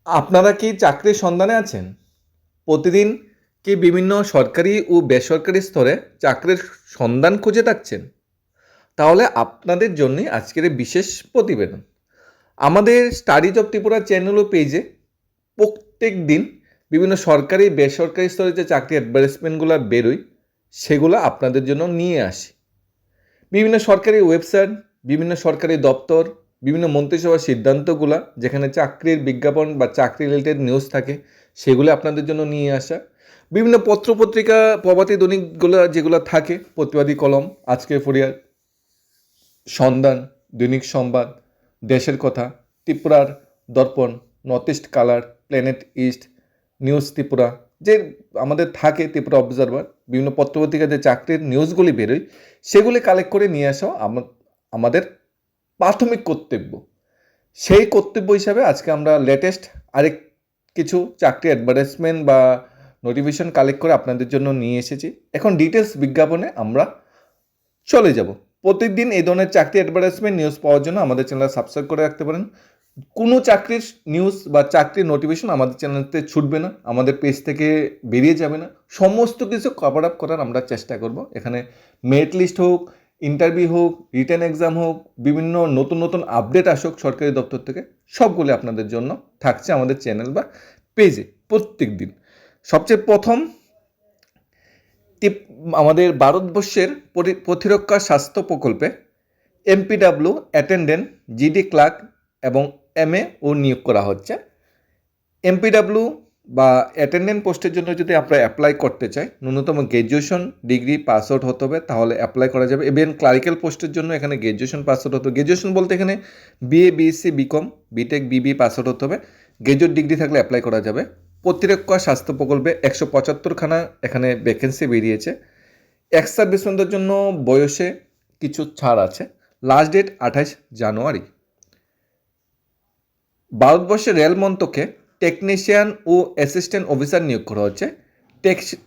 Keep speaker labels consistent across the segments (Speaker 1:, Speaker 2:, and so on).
Speaker 1: আপনারা কি চাকরির সন্ধানে আছেন? প্রতিদিন কি বিভিন্ন সরকারি ও বেসরকারি স্তরে চাকরির সন্ধান খুঁজে থাকছেন? তাহলে আপনাদের জন্যই আজকের এই বিশেষ প্রতিবেদন। আমাদের স্টাডিজ অফ ত্রিপুরা চ্যানেল ও পেজে প্রত্যেক দিন বিভিন্ন সরকারি বেসরকারি স্তরে যে চাকরি অ্যাডভার্টাইজমেন্টগুলো বেরোয় সেগুলো আপনাদের জন্য নিয়ে আসি। বিভিন্ন সরকারি ওয়েবসাইট, বিভিন্ন সরকারি দপ্তর, বিভিন্ন মন্ত্রিসভার সিদ্ধান্তগুলা যেখানে চাকরির বিজ্ঞাপন বা চাকরি রিলেটেড নিউজ থাকে সেগুলো আপনাদের জন্য নিয়ে আসা। বিভিন্ন পত্রপত্রিকা প্রভাতী দৈনিকগুলো যেগুলো থাকে, প্রতিবাদী কলম, আজকের ফুরিয়ার, সন্ধান, দৈনিক সংবাদ, দেশের কথা, ত্রিপুরার দর্পণ, north east colour, planet east, news Tripura, যে আমাদের থাকে ত্রিপুরা অবজারভার, বিভিন্ন পত্রপত্রিকা যে চাকরির নিউজগুলি বেরোয় সেগুলি কালেক্ট করে নিয়ে আসা আমাদের প্রাথমিক কর্তব্য। সেই কর্তব্য হিসাবে আজকে আমরা লেটেস্ট আরেক কিছু চাকরি অ্যাডভার্টাইজমেন্ট বা নোটিফিকেশন কালেক্ট করে আপনাদের জন্য নিয়ে এসেছি। এখন ডিটেলস বিজ্ঞাপনে আমরা চলে যাব। প্রত্যেকদিন এই ধরনের চাকরি অ্যাডভার্টাইজমেন্ট নিউজ পাওয়ার জন্য আমাদের চ্যানেল সাবস্ক্রাইব করে রাখতে পারেন। কোনো চাকরির নিউজ বা চাকরির নোটিফিকেশন আমাদের চ্যানেলতে ছুটবে না, আমাদের পেজ থেকে বেরিয়ে যাবে না। সমস্ত কিছু কভার আপ করার আমরা চেষ্টা করব। এখানে মেরিট লিস্ট হোক, ইন্টারভিউ হোক, রিটেন এক্সাম হোক, বিভিন্ন নতুন নতুন আপডেট আসুক সরকারি দপ্তর থেকে, সবগুলি আপনাদের জন্য থাকছে আমাদের চ্যানেল বা পেজে প্রত্যেক দিন। সবচেয়ে প্রথম আমাদের ভারতবর্ষের প্রতিরক্ষা স্বাস্থ্য প্রকল্পে এমপিডাব্লিউ অ্যাটেন্ডেন্ট, জিডি ক্লার্ক এবং এমএ ও নিয়োগ করা হচ্ছে। এমপিডাব্লিউ বা অ্যাটেন্ডেন্ট পোস্টের জন্য যদি আমরা অ্যাপ্লাই করতে চাই, ন্যূনতম গ্র্যাজুয়েশন ডিগ্রি পাস আউট হতে হবে, তাহলে অ্যাপ্লাই করা যাবে। ইভেন ক্লারিক্যাল পোস্টের জন্য এখানে গ্র্যাজুয়েশন পাস আউট হতে হবে। গ্র্যাজুয়েশন বলতে এখানে বিএ, বিএসসি, বিকম, বিটেক, বিবি পাস আউট হতে হবে। গ্র্যাজুয়েট ডিগ্রি থাকলে অ্যাপ্লাই করা যাবে। প্রতিরক্ষা স্বাস্থ্য প্রকল্পে 175খানা এখানে ভ্যাকেন্সি বেরিয়েছে। এক্স সার্ভিসম্যানদের জন্য বয়সে কিছু ছাড় আছে। লাস্ট ডেট 28 জানুয়ারি। ভারতবর্ষের রেল মন্ত্রকে টেকনিশিয়ান ও অ্যাসিস্ট্যান্ট অফিসার নিয়োগ করা হচ্ছে।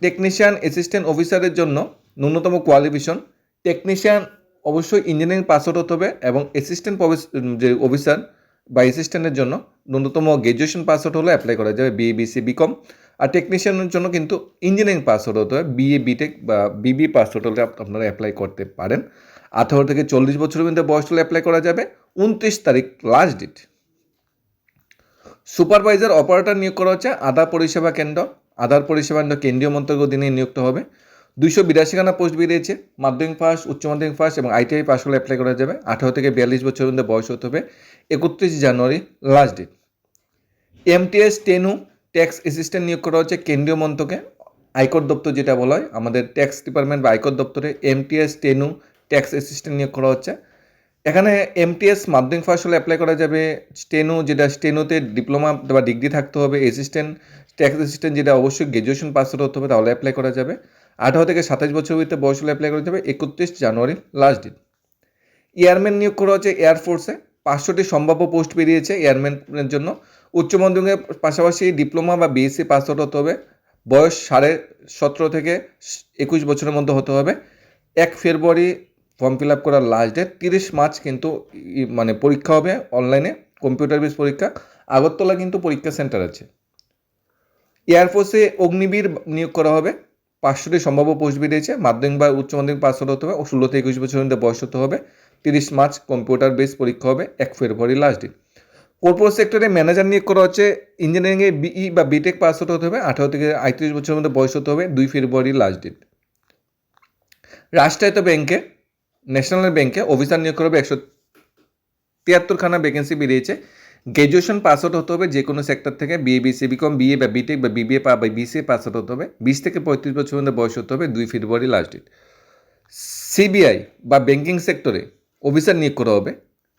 Speaker 1: টেকনিশিয়ান অ্যাসিস্ট্যান্ট অফিসারের জন্য ন্যূনতম কোয়ালিফিকেশন, টেকনিশিয়ান অবশ্যই ইঞ্জিনিয়ারিং পাস আউট হতে হবে এবং অ্যাসিস্ট্যান্ট যে অফিসার বা অ্যাসিস্ট্যান্টের জন্য ন্যূনতম গ্র্যাজুয়েশন পাস আউট হলে অ্যাপ্লাই করা যাবে, বিএ, বিসি, বিকম। আর টেকনিশিয়ানের জন্য কিন্তু ইঞ্জিনিয়ারিং পাস আউট হতে হবে, বিএ, বিটেক বা বিবি পাস আউট হলে আপনারা অ্যাপ্লাই করতে পারেন। 18 থেকে 40 বছরের মধ্যে বয়স হলে অ্যাপ্লাই করা যাবে। 29 তারিখ লাস্ট ডেট। সুপারভাইজার অপারেটর নিয়োগ করা হচ্ছে আধার পরিষেবা কেন্দ্র। আধার পরিষেবা কেন্দ্র কেন্দ্রীয় মন্ত্রক অধীনে নিযুক্ত হবে। 282খানা পোস্ট বেরিয়েছে। মাধ্যমিক পাস, উচ্চ মাধ্যমিক পাস এবং আইটিআই পাস হলে অ্যাপ্লাই করা যাবে। 18 থেকে 42 বছরের মধ্যে বয়স হতে হবে। 31 জানুয়ারি লাস্ট ডেট। এমটিএস টেনু ট্যাক্স অ্যাসিস্ট্যান্ট নিয়োগ করা হচ্ছে কেন্দ্রীয় মন্ত্রকে, আয়কর দপ্তর যেটা বলা হয়, আমাদের ট্যাক্স ডিপার্টমেন্ট বা আয়কর দপ্তরে এমটিএস টেনু ট্যাক্স অ্যাসিস্ট্যান্ট নিয়োগ করা হচ্ছে। এখানে এমটিএস মাধ্যমিক পাস হলে অ্যাপ্লাই করা যাবে। স্টেনো, যেটা স্টেনোতে ডিপ্লোমা বা ডিগ্রি থাকতে হবে। অ্যাসিস্ট্যান্ট, ট্যাক্স অ্যাসিস্ট্যান্ট যেটা অবশ্যই গ্র্যাজুয়েশন পাস হতে হবে, তাহলে অ্যাপ্লাই করা যাবে। 18 থেকে 27 বছরের ভিতরে বয়স হলে অ্যাপ্লাই করা যাবে। 31 জানুয়ারি লাস্ট ডেট। এয়ারম্যান নিয়োগ করা হচ্ছে এয়ারফোর্সে। 500টি সম্ভাব্য পোস্ট বেরিয়েছে এয়ারম্যানের জন্য। উচ্চ মাধ্যমিকের পাশাপাশি ডিপ্লোমা বা বিএসসি পাস আউট হতে হবে। বয়স 17.5 থেকে 21 বছরের মধ্যে হতে হবে। 1 ফেব্রুয়ারি ফর্ম ফিল আপ করার লাস্ট ডেট। 30 মার্চ কিন্তু মানে পরীক্ষা হবে অনলাইনে, কম্পিউটার বেস পরীক্ষা। আগরতলা কিন্তু পরীক্ষা সেন্টার আছে। এয়ারফোর্সে অগ্নিবীর নিয়োগ করা হবে। 500টি সম্ভাব্য পোস্ট বেরিয়েছে। মাধ্যমিক বা উচ্চ মাধ্যমিক পাস হতে হবে ও 16 থেকে 21 বছরের মধ্যে বয়স হতে হবে। 30 মার্চ কম্পিউটার বেস পরীক্ষা হবে। 1 ফেব্রুয়ারি লাস্ট ডেট। কর্পোরেট সেক্টরে ম্যানেজার নিয়োগ করা হচ্ছে। ইঞ্জিনিয়ারিংয়ে বিই বা বিটেক পাস হতে হবে। 18 থেকে 38 বছরের মধ্যে বয়স হতে হবে। 2 ফেব্রুয়ারি লাস্ট ডেট। রাষ্ট্রায়ত্ত ব্যাংকে, ন্যাশনাল ব্যাংকে অফিসার নিয়োগ করা হবে। 173খানা ভ্যাকেন্সি বেরিয়েছে। গ্র্যাজুয়েশন পাস আউট হতে হবে যে কোনো সেক্টর থেকে, বিএ, বিসি, বিকম, বিএ বা বিটেক বা বিবিএ বা বিসিএ পাস আউট হতে হবে। 20 থেকে 35 বছরের মধ্যে বয়স হতে হবে। 2 ফেব্রুয়ারি লাস্ট ডেট। সিবিআই বা ব্যাংকিং সেক্টরে অফিসার নিয়োগ করা হবে।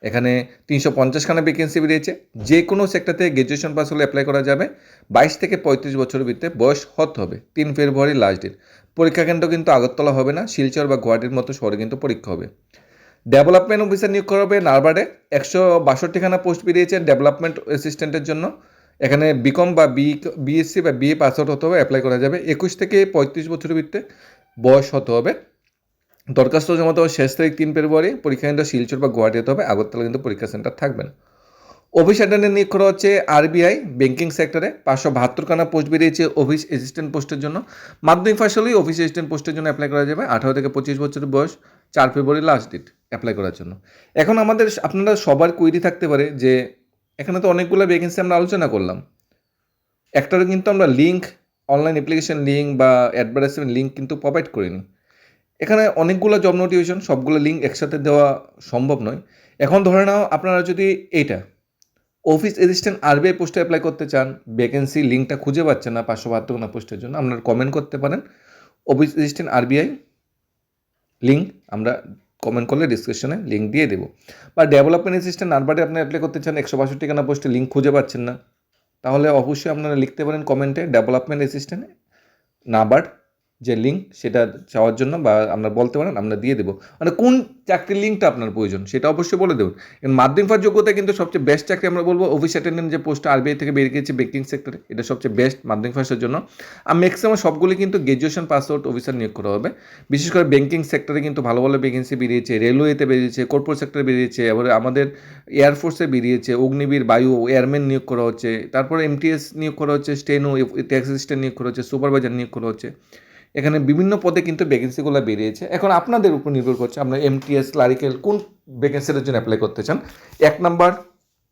Speaker 1: এখানে 350খানা ভ্যাকেন্সি বেরিয়েছে। যে কোনো সেক্টর থেকে গ্র্যাজুয়েশন পাস হলে অ্যাপ্লাই করা যাবে। 22 থেকে 35 বছরের ভিতরে বয়স হতে হবে। 3 ফেব্রুয়ারি লাস্ট ডেট। পরীক্ষা কেন্দ্র কিন্তু আগরতলা হবে না, শিলচর বা গুয়াহাটির মতো শহরে কিন্তু পরীক্ষা হবে। ডেভেলপমেন্ট অফিসার নিয়োগ করা হবে নারবার্ডে। 162খানা পোস্ট বেরিয়েছে ডেভেলপমেন্ট অ্যাসিস্ট্যান্টের জন্য। এখানে বিকম বা বিএসসি বা বিএ পাস আউট হতে হবে, অ্যাপ্লাই করা যাবে। 21 থেকে 35 বছরের ভিতরে বয়স হতে হবে। দরখাস্ত জমা দেওয়ার শেষ তারিখ 3 ফেব্রুয়ারি। পরীক্ষা কেন্দ্র শিলচর বা গুয়াহাটি হতে হবে, আগরতলা কিন্তু পরীক্ষা সেন্টার থাকবে না। অফিস অ্যাটেন্ডেন্ট নিয়োগ করা হচ্ছে আরবিআই ব্যাংকিং সেক্টরে 572খানা পোস্ট বেরিয়েছে অফিস অ্যাসিস্ট্যান্ট পোস্টের জন্য। মাধ্যমিক পাশ হলেই অফিস অ্যাসিস্ট্যান্ট পোস্টের জন্য অ্যাপ্লাই করা যাবে। 18 থেকে 25 বছরের বয়স, 4 ফেব্রুয়ারি লাস্ট ডেট অ্যাপ্লাই করার জন্য। এখন আপনারা সবার কোয়েরি থাকতে পারে যে এখানে তো অনেকগুলো ভ্যাকেন্সি আমরা আলোচনা করলাম, একটারও কিন্তু আমরা লিঙ্ক, অনলাইন অ্যাপ্লিকেশন লিঙ্ক বা অ্যাডভার্টাইজমেন্ট লিঙ্ক কিন্তু প্রোভাইড করিনি। এখানে অনেকগুলো জব নোটিফিকেশন, সবগুলো লিঙ্ক একসাথে দেওয়া সম্ভব নয়। এখন ধরে নাও আপনারা যদি এইটা অফিস অ্যাসিস্ট্যান্ট আরবিআই পোস্টে অ্যাপ্লাই করতে চান, ভ্যাকেন্সি লিঙ্কটা খুঁজে পাচ্ছেন না 572খানা পোস্টের জন্য, আপনারা কমেন্ট করতে পারেন অফিস অ্যাসিস্ট্যান্ট আরবিআই লিঙ্ক, আমরা কমেন্ট করলে ডিসক্রিপশনে লিঙ্ক দিয়ে দেবো। বা ডেভেলপমেন্ট অ্যাসিস্ট্যান্ট নারবার্ডে আপনি অ্যাপ্লাই করতে চান, 162খানা পোস্টে লিঙ্ক খুঁজে পাচ্ছেন না, তাহলে অবশ্যই আপনারা লিখতে পারেন কমেন্টে ডেভেলপমেন্ট অ্যাসিস্ট্যান্ট নাবার্ড যে লিঙ্ক সেটা চাওয়ার জন্য, বা আপনারা বলতে পারেন আমরা দিয়ে দেবো। মানে কোন চাকরির লিঙ্কটা আপনার প্রয়োজন সেটা অবশ্যই বলে দেবেন। মাধ্যমিক পাস যোগ্যতা কিন্তু সবচেয়ে বেস্ট চাকরি আমরা বলবো অফিস অ্যাটেন্ডেন্ট যে পোস্টটা আরবিআই থেকে বেরিয়ে গেছে ব্যাংকিং সেক্টরে, এটা সবচেয়ে বেস্ট মাধ্যমিক পাসের জন্য। আর ম্যাক্সিমাম সবগুলি কিন্তু গ্র্যাজুয়েশন পাস আউট অফিসার নিয়োগ করা হবে। বিশেষ করে ব্যাংকিং সেক্টরে কিন্তু ভালো ভালো ভ্যাকেন্সি বেরিয়েছে, রেলওয়েতে বেরিয়েছে, কর্পোরেট সেক্টরে বেরিয়েছে, এবারে আমাদের এয়ারফোর্সে বেরিয়েছে, অগ্নিবীর, বায়ু, এয়ারম্যান নিয়োগ করা হচ্ছে, তারপরে এমটিএস নিয়োগ করা হচ্ছে, স্টেনো, ট্যাক্স অ্যাসিস্ট্যান্ট নিয়োগ করা হচ্ছে, সুপারভাইজার নিয়োগ করা হচ্ছে। এখানে বিভিন্ন পদে কিন্তু ভ্যাকেন্সিগুলো বেরিয়েছে। এখন আপনাদের উপর নির্ভর করছে আপনার এমটিএস, ক্লারিক্যাল কোন ভ্যাকেন্সির জন্য অ্যাপ্লাই করতে চান। 1 number,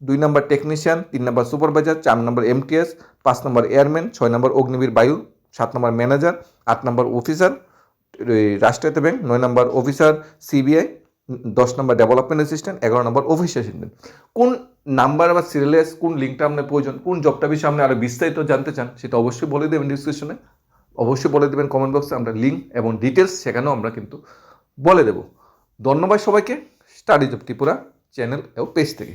Speaker 1: 2 number technician, 3 number supervisor, 4 number MTS, 5 number airman, 6 number Agniveer বায়ু, 7 নাম্বার ম্যানেজার, 8 নাম্বার অফিসার রাষ্ট্রায়ত্ত bank, 9 number officer CBI, 10 number development assistant, 11 number office assistant. কোন নাম্বার বা সিরিয়াস কোন লিঙ্কটা আপনার প্রয়োজন, কোন জবটা বিষয়ে আপনি আরও বিস্তারিত জানতে চান সেটা অবশ্যই বলে দেবেন ডিসক্রিপশনে, অবশ্যই বলে দেবেন কমেন্ট বক্সে, আমরা লিঙ্ক এবং ডিটেলস সেখানেও আমরা কিন্তু বলে দেব। ধন্যবাদ সবাইকে স্টাডি জব ত্রিপুরা চ্যানেল এবং পেজ থেকে।